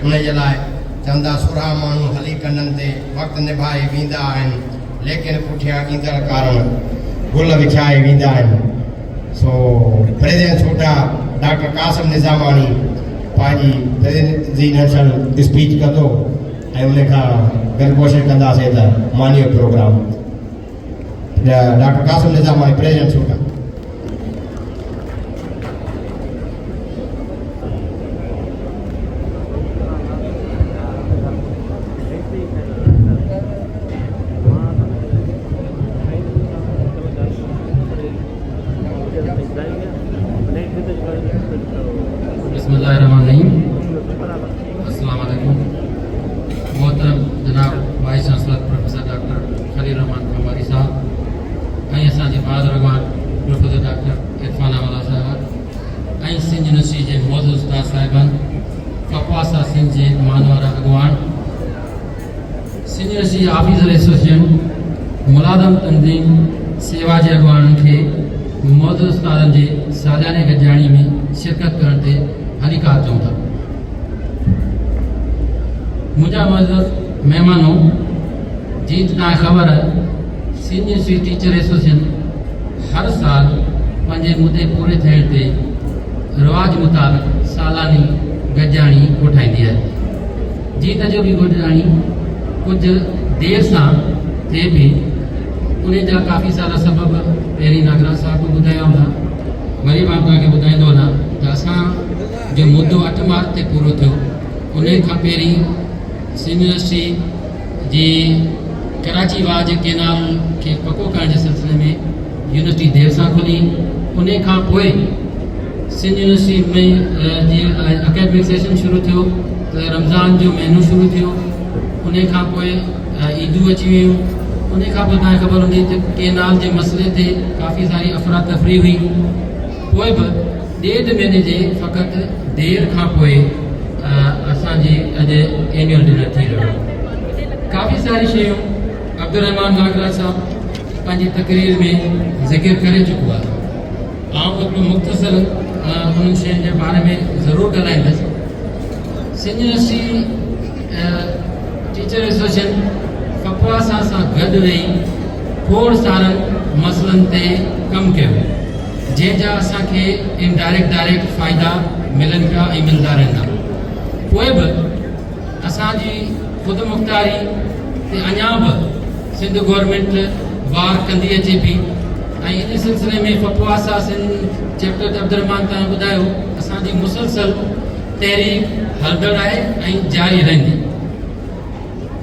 उनजे लाइ चवंदा सुरा माण्हू हली कननि ते वक़्तु निभाए वेंदा आहिनि, लेकिन पुठियां ईंदड़ कारण गुल विछाए वेंदा आहिनि। सो प्रेसिडेंट छोटा डॉक्टर कासिम निज़ामानी पंहिंजी प्रेसिडेंशियल स्पीच कंदो ऐं उन खां गॾु कोशिशि कंदासीं त मानीअ program doctor Kasim Nizamani president छोटा। बिस्मिल्लाहिर्रहमानिर्रहीम। अस्सलाम वालेकुम। मोहतरम जनाब vice chancellor professor doctor Khalil Rahman Khambari साहब ऐं असांजे बहादुर अॻवान प्रोफेसर डॉक्टर इरफान अमला साहब ऐं सिंध यूनिवर्सिटी जे मौजूद उस्ताद साहिबान, कपवासा सिंध जे मानवारा अॻवान, सिंध यूनिवर्सिटी ऑफिसर एसोसिएशन, मुलाज़िम तंज़ीम सेवा जे अॻवाननि खे मौजूद उस्तादनि जे सालियाने गॾिजाणी में शिरकत करण ते हलीकार चऊं था। मुंहिंजा मौजूद महिमानों, जीअं तव्हांखे ख़बर आहे सिंध यूनिवर्सिटी टीचर एसोसिएशन हर साल पंहिंजे मुदे पूरे थियण ते रिवाज मुताबिक़ सालानी गॾिजाणी कोठाईंदी आहे। जीअं जो बि गॾिजाणी कुझु देरि सां थिए पई, उन जा काफ़ी सारा सबब पहिरीं नागराज साहिब ॿुधाया हूंदा, वरी मां तव्हांखे ॿुधाईंदो वञा त असांजो मुदो 8 मार्च ते पूरो थियो। उन खां पहिरीं सिंध यूनिवर्सिटी जी कराची वाज केनाल खे पको करण जे सिलसिले में यूनिवर्सिटी देरि सां खुली। उन खां पोइ सिंध यूनिवर्सिटी में जीअं अकेडमिक सेशन शुरू थियो त रमज़ान जो महीनो शुरू थियो। उन खां पोइ ईदूं अची वियूं। उन खां पोइ तव्हांखे ख़बर हूंदी त केनाल जे मसइले ते काफ़ी सारी अफ़रा तफ़री हुई। पोइ बि 1.5 महीने जे फ़क़ति देरि खां पोइ असांजी अॼु एनुअल डिनर थी रहियो। काफ़ी सारी शयूं अब्दुर्रहमान नागराज साहब पंहिंजी तक़रीर में ज़िक्र करे चुको आहे। आउं हिकिड़ो मुख़्तसर उन्हनि शयुनि जे बारे में ज़रूरु ॻाल्हाईंदुसि। सिंध यूनिवर्सिटी टीचर एसोसिएशन कपवासा सां गॾु वेही खोड़ सारनि मसइलनि ते कमु कयो, जंहिंजा असांखे इनडायरेक्ट डायरेक्ट फ़ाइदा मिलनि पिया ऐं मिलंदा रहंदा। पोइ बि असांजी ख़ुदि मुख़्तारी ते अञा बि सिंध गवर्नमेंट वार कंदी अचे पई ऐं इन सिलसिले में कपवासा सिंध चैप्टर अब्दुर्रहमान तव्हां ॿुधायो असांजी मुसलसल तहरीक हलंदड़ आहे ऐं जारी रहंदी।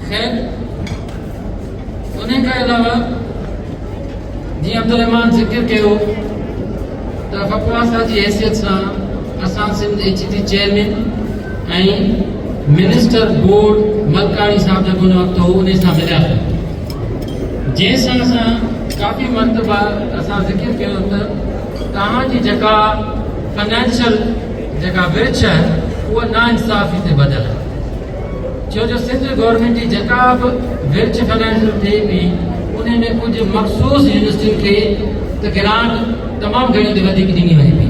ख़ैर, उन खां अलावा जीअं अब्दुर्रहमान ज़िक्र कयो त कपवासा जी हैसियत सां असां सिंध HT चेयरमैन ऐं मिनिस्टर बोर्ड मलकाणी साहब जेको उन वक़्तु हो उन सां मिलियासीं, जंहिंसां असां काफ़ी मरतबा असां ज़िक्र कयो त तव्हांजी जेका फाइनेंशियल जेका विर्छ आहे उहा नाइंसाफ़ी ते ॿधल आहे। छो जो सिंध गवर्नमेंट जी जेका बि विर्छ फाइनेंशियल थिए पई उन में कुझु मख़सूस यूनिवर्सिटियुनि खे त ग्रांट तमामु घणी ते वधीक ॾिनी वञे पई।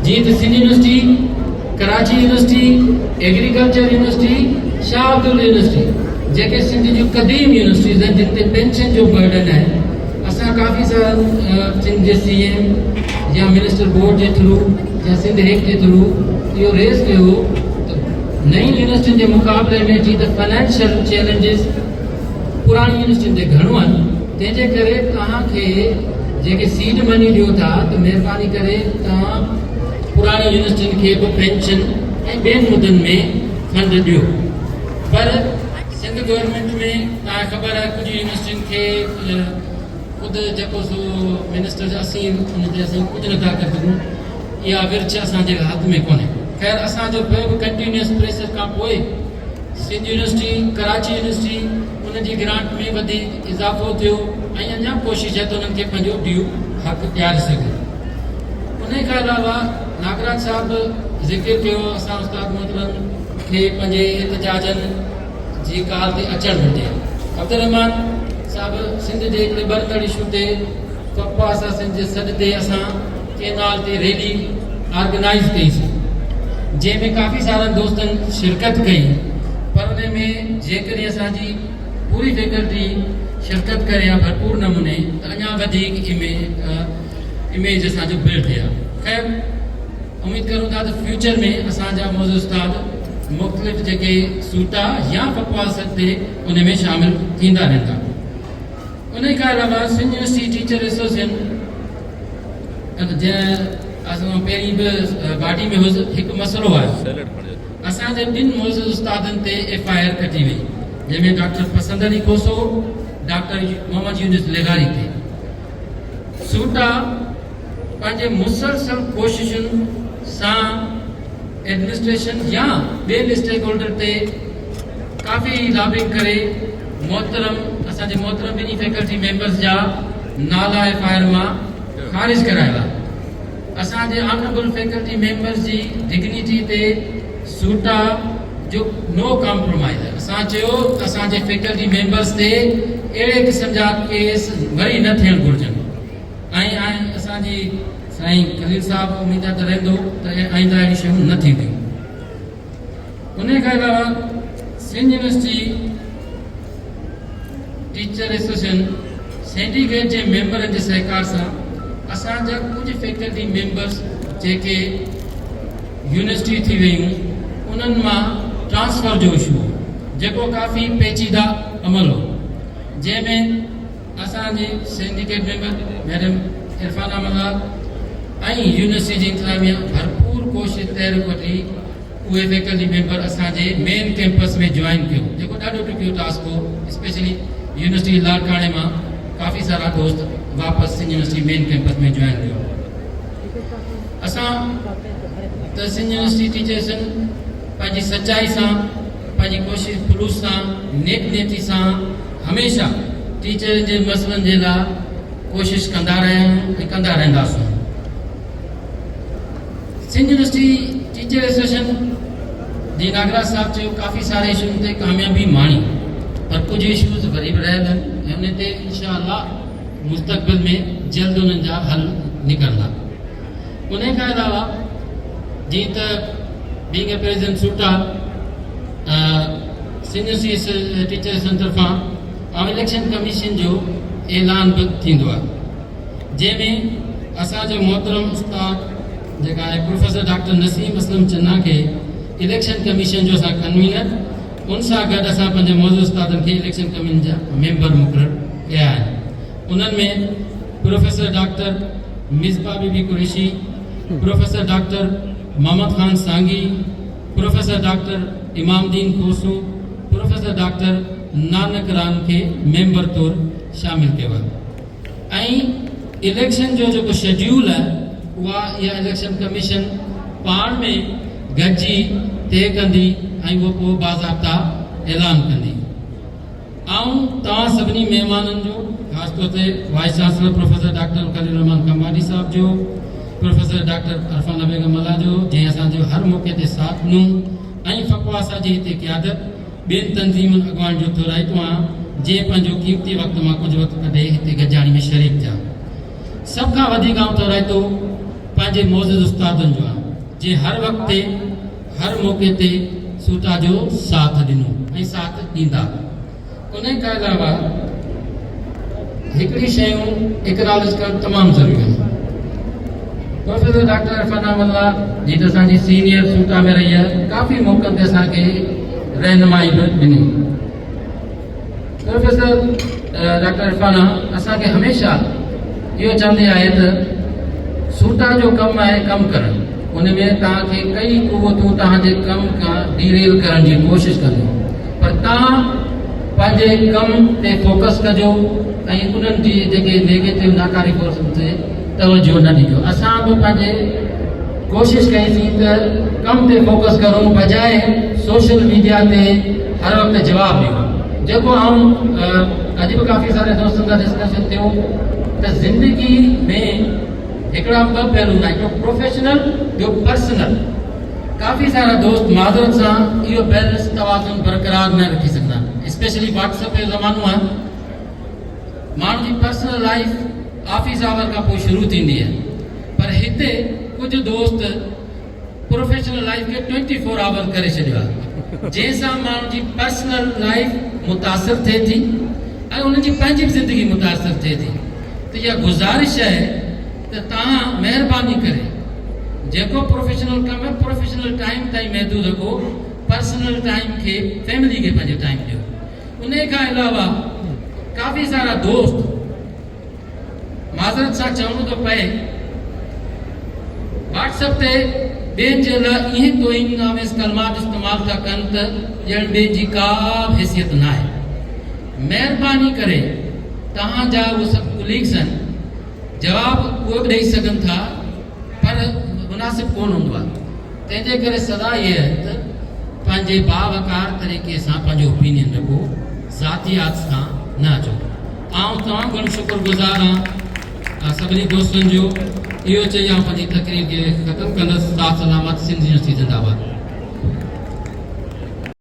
जीअं त Sindh university, Karachi university, agriculture university, Shah Abdul university, जेके सिंध जूं क़दीम यूनिवर्सिटीज़ आहिनि जिन ते पेंशन जो बर्डन आहे। असां काफ़ी सारा सिंध जे CM या मिनिस्टर बोर्ड जे थ्रू या सिंध हेक जे थ्रू इहो रेज़ कयो त नई यूनिवर्सिटियुनि जे मुक़ाबले में जीअं त फाइनेंशियल चैलेंजिस पुराणी यूनिवर्सिटियुनि ते घणो आहिनि, तंहिंजे करे तव्हांखे जेके सीड मनी ॾियो था त महिरबानी करे तव्हां पुराणी यूनिवर्सिटियुनि खे बि पेंशन ऐं ॿियनि मुदनि में फंड ॾियो। पर सिंध गवर्नमेंट में तव्हांखे ख़बर आहे कुझु यूनिवर्सिटियुनि खे ख़ुदि जेको सो मिनिस्टर असीं उनते असीं कुझु नथा करे सघूं, इहा विर्छ असांजे हथ में कोन्हे। ख़ैर, असांजो ॿियो बि कंटिन्यूअस प्रेशर खां पोइ सिंध यूनिवर्सिटी, कराची यूनिवर्सिटी उनजी ग्रांट में वधीक इज़ाफ़ो थियो ऐं अञा कोशिशि आहे त उन्हनि खे पंहिंजो ॾियो हक़ ॾियारे सघे। उन खां अलावा नागराज साहब ज़िक्र कयो असां उस्ताद मोहतरम खे पंहिंजे एहतजाजनि जी ॻाल्हि ते अचणु घुरिजे। अब्दुर्रहमान साहब सिंध जे हिकिड़े बरतड़ इशू ते कपवासा सिंध जे सॾ ते असां केनाल ते रैली ऑर्गेनाइज़ कईसीं, जंहिंमें काफ़ी सारनि दोस्तनि शिरकत कई, पर उन में जेकॾहिं असांजी पूरी फैकल्टी शिरकत करे या भरपूर नमूने त अञा वधीक इमेज असांजो बिल्ड थिए। ख़ैर उम्मीद करूं था त फ्यूचर में असांजा मौजूद उस्ताद मुख़्तलिफ़ जेके सूटा या बकवास ते उन में शामिल थींदा रहंदा। उन खां अलावा सिंध यूनिवर्सिटी टीचर एसोसिएशन जंहिं असां पहिरीं बि बाटी में हुयुसि, हिकु मसइलो आहे असांजे ॿिनि मौजूद उस्तादनि ते FIR कटी वई, जंहिंमें डॉक्टर पसंद अली कोसो, डॉक्टर मोहम्मद यूनिस लेगारी थे। सूटा पंहिंजे मुसलसल कोशिशुनि सां एडमिनिस्ट्रेशन या ॿियनि स्टेक होल्डर ते काफ़ी लॉबिंग करे असांजे मोहतरम ॿिन्ही फैकल्टी मेंबर्स जा नाला FIR मां ख़ारिज कराया। असांजे ऑनरेबल फैकल्टी मेंबर्स जी डिग्निटी ते सूटा जो नो कॉम्प्रोमाइज़। असां चयो असांजे फैकल्टी मेंबर्स ते अहिड़े क़िस्म जा केस वरी न थियणु घुरिजनि ऐं असांजी साईं खलील साहब उम्मीद त रहंदो त आईंदा अहिड़ी शयूं न थींदियूं। उन खां अलावा Sindh university teacher association syndicate जे मेंबरनि जे सहकार सां असांजा कुझु फैकल्टी मेंबर्स जेके यूनिवर्सिटी थी वियूं उन्हनि मां ट्रांसफर जो इशू हो, जेको काफ़ी पेचीदा अमल हो, जंहिंमें असांजी सिंडिकेट मेंबर मैडम इरफाना मलाल ऐं यूनिवर्सिटी जी इंतज़ामिया भरपूर कोशिशि तहर वठी उहे फैकल्टी मेंबर असांजे मेन कैंपस में ज्वाइन कयो, जेको ॾाढो ॾुखियो टास्क हो। स्पेशली यूनिवर्सिटी लाड़काणे मां काफ़ी सारा दोस्त वापसि सिंध यूनिवर्सिटी मेन कैंपस में ज्वाइन कयो। असां त सिंध यूनिवर्सिटी टीचर्सन पंहिंजी सच्चाई सां, पंहिंजी कोशिशि खुलूस सां, नेक नीति सां हमेशह टीचर जे मसइलनि जे लाइ कोशिशि कंदा रहिया आहियूं ऐं कंदा रहंदासीं। सिंध यूनिवर्सिटी टीचर एसोसिएशन जी नागराज साहब चयो काफ़ी सारे इशूनि ते कामयाबी माणी, पर कुछ इशूज़ वरी बि रहियल आहिनि ऐं उन ते इंशाअल्लाह मुस्तक़बिल में जल्द उन्हनि जा हल निकिरंदा। उन खां अलावा जीअं त being a president SUTA Sindh university teachers तरफ़ां ऐं इलेक्शन कमीशन जो ऐलान बि थींदो आहे, जंहिंमें असांजो मोहतरम उस्ताद जेका आहे प्रोफेसर डॉक्टर नसीम असलम चन्ना खे इलेक्शन कमीशन जो असां कन्वीनर, उन सां गॾु असां पंहिंजे मौजूद उस्तादनि खे इलेक्शन कमीशन जा मेंबर मुक़ररु कया आहिनि। उन्हनि में प्रोफेसर डॉक्टर मिसबा बीबी कुरैशी, प्रोफेसर डॉक्टर मोहम्मद खान सांगी, प्रोफेसर डॉक्टर इमामदीन कोसो, प्रोफेसर डॉक्टर नानक राम खे मेंबर तौर शामिल कयो आहे। ऐं इलेक्शन जो जेको शेड्यूल आहे उहा इहा इलेक्शन कमीशन पाण में गॾिजी तय कंदी ऐं उहो पोइ बाज़ाब्ता ऐलान कंदी। ऐं तव्हां सभिनी महिमाननि जो ख़ासि तौर ते vice chancellor professor doctor Khalil Rahman Kamadi साहब जो, प्रोफेसर डॉक्टर अरफाना बेगम मल्ला जो, जंहिं असांजो हर मौक़े ते साथ ॾिनो, ऐं फकवासा जी हिते क़यादत ॿियनि तंज़ीमुनि अॻवान जो थोराइतो आहियां जंहिं पंहिंजो क़ीमती वक़्तु मां कुझु वक़्तु कढे हिते गॾिजाणी में शरीक थिया। सभ खां वधीक आउं थोराइतो पंहिंजे मौजूद उस्तादनि जो आहे, जंहिं हर वक़्त ते हर मौक़े ते सूटा जो साथ ॾिनो ऐं साथ ॾींदा। उन खां अलावा हिकिड़ी शयूं इकरालिज करणु तमामु ज़रूरी आहे। प्रोफेसर डॉक्टर अरफाना मल्ला जी त असांजी सीनियर सूटा में रही आहे, काफ़ी मौक़नि ते असांखे रहनुमाई बि ॾिनी। प्रोफेसर डॉक्टर अरफाना असांखे हमेशह इहो चवंदी आहे त सूटा जो कमु आहे कमु करणु, उन में तव्हांखे कई क़ुवतूं तव्हांजे कम खां डीरेल करण जी कोशिशि कंदियूं, पर तव्हां पंहिंजे कम ते फोकस कजो ऐं उन्हनि जी जेके नेगेटिव नाकारी फोर्सन ते तवजो न ॾिजो। असां बि पंहिंजे कोशिशि कईसीं त कम ते फोकस करूं बजाए सोशल मीडिया ते हर वक़्तु जवाबु ॾियूं। जेको अॼु बि काफ़ी सारे दोस्तनि सां डिस्कशन थियो त ज़िंदगी में हिकिड़ा ॿ पहलू आहिनि, हिकिड़ो प्रोफेशनल, ॿियो पर्सनल। काफ़ी सारा दोस्त माज़रत सां इहो बैलेंस तवाज़ुन बरक़रार न रखी सघंदा, स्पेशली व्हाट्सएप जो ज़मानो आहे। माण्हू जी पर्सनल लाइफ ऑफिस आवर खां पोइ शुरू थींदी आहे, पर हिते कुझु दोस्त प्रोफेशनल लाइफ खे 24 आवर करे छॾियो आहे, जंहिंसां माण्हू जी पर्सनल लाइफ मुतासिर थिए थी ऐं उन्हनि जी पंहिंजी बि ज़िंदगी मुतासिर थिए थी। त इहा गुज़ारिश आहे त तव्हां महिरबानी करे जेको प्रोफेशनल कमु आहे प्रोफेशनल टाइम ताईं महदूद रखो, पर्सनल टाइम खे फैमिली खे पंहिंजो टाइम ॾियो। उन खां अलावा काफ़ी सारा दोस्त माज़रत सां चवणो थो पए व्हाट्सएप ते ॿियनि जे लाइ इहे तोहीन आमेज़ कलमात इस्तेमालु था कनि त ॼण ॿिए जी का बि हैसियत न आहे। महिरबानी करे तव्हांजा उहे सभु कुलीग्स आहिनि, जवाबु उहे बि ॾेई सघनि था पर मुनासिबु कोन हूंदो आहे। तंहिंजे करे सलाह इहा आहे त पंहिंजे बावकार तरीक़े सां पंहिंजो ओपिनियन रखो, ज़ातियात सां न अचो। आउं तमामु घणो शुक्रगुज़ार आहियां सभिनी दोस्तनि जो। इहो चई आउं पंहिंजी तकरीर खे ख़तमु कंदुसि। साथ सलामत, सिंध यूनिवर्सिटी ज़िंदाबाद।